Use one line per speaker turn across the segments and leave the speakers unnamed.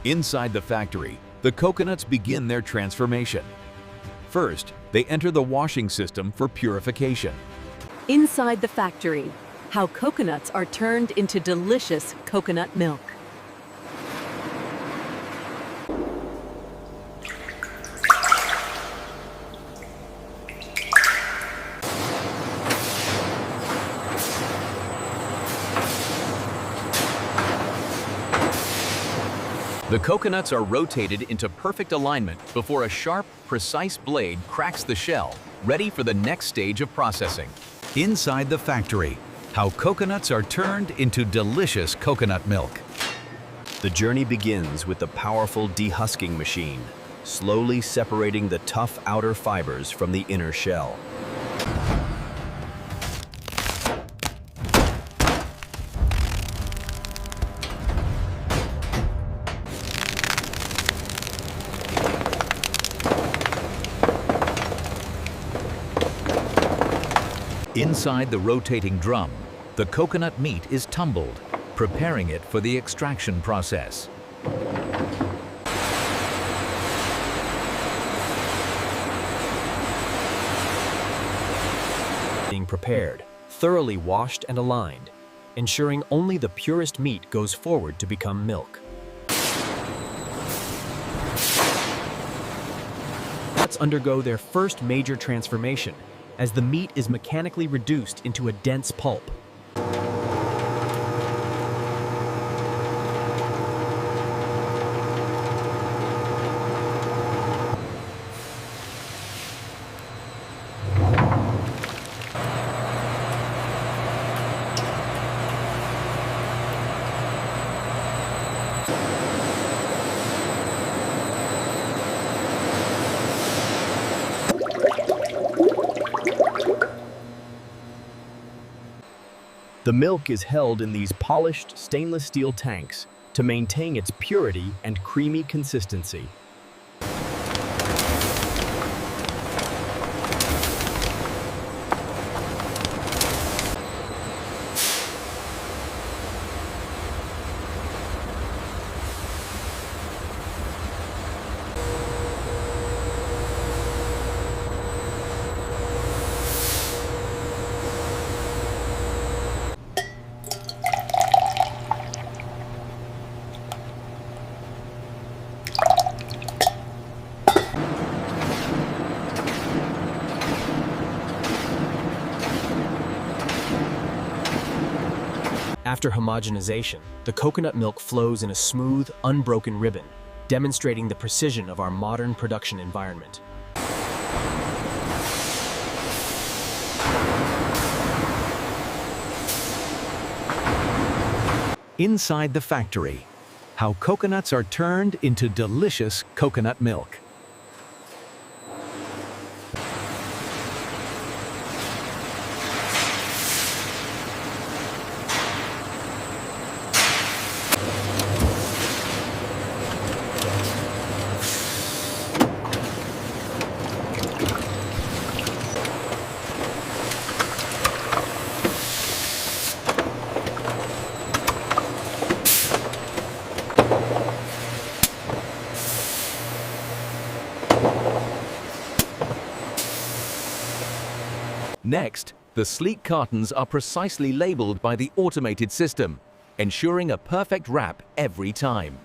Inside the factory, the coconuts begin their transformation. First, they enter the washing system for purification.
Inside the factory, how coconuts are turned into delicious coconut milk.
The coconuts are rotated into perfect alignment before a sharp, precise blade cracks the shell, ready for the next stage of processing. Inside the factory, how coconuts are turned into delicious coconut milk.
The journey begins with the powerful dehusking machine, slowly separating the tough outer fibers from the inner shell.
Inside the rotating drum, the coconut meat is tumbled, preparing it for the extraction process.
Being prepared, thoroughly washed and aligned, ensuring only the purest meat goes forward to become milk. Let's undergo their first major transformation, as the meat is mechanically reduced into a dense pulp.
The milk is held in these polished stainless steel tanks to maintain its purity and creamy consistency.
After homogenization, the coconut milk flows in a smooth, unbroken ribbon, demonstrating the precision of our modern production environment.
Inside the factory, how coconuts are turned into delicious coconut milk. Next, the sleek cartons are precisely labeled by the automated system, ensuring a perfect wrap every time.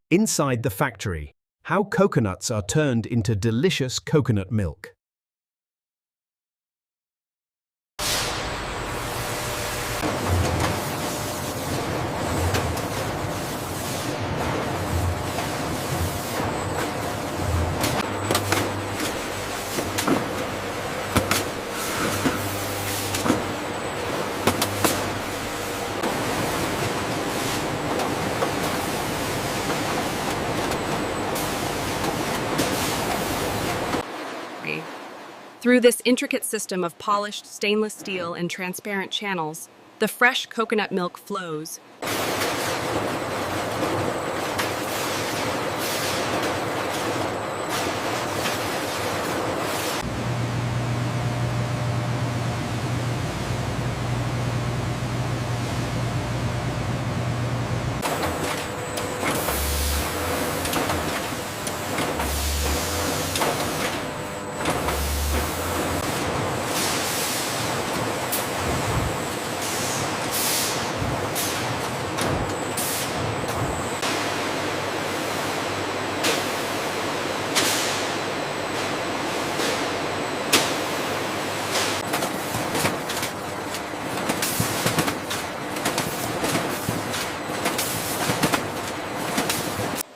Inside the factory, how coconuts are turned into delicious coconut milk.
Through this intricate system of polished stainless steel and transparent channels, the fresh coconut milk flows.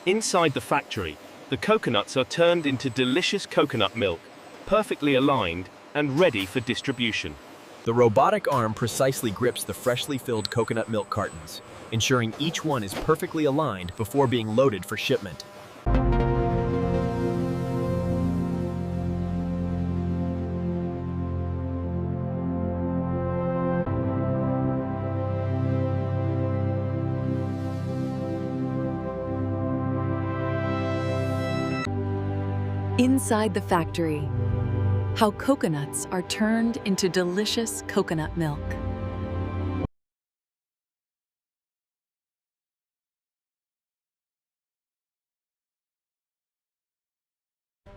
Inside the factory, the coconuts are turned into delicious coconut milk, perfectly aligned and ready for distribution.
The robotic arm precisely grips the freshly filled coconut milk cartons, ensuring each one is perfectly aligned before being loaded for shipment.
Inside the factory, how coconuts are turned into delicious coconut milk.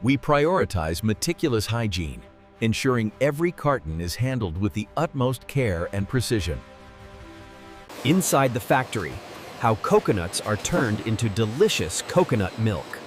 We prioritize meticulous hygiene, ensuring every carton is handled with the utmost care and precision.
Inside the factory, how coconuts are turned into delicious coconut milk.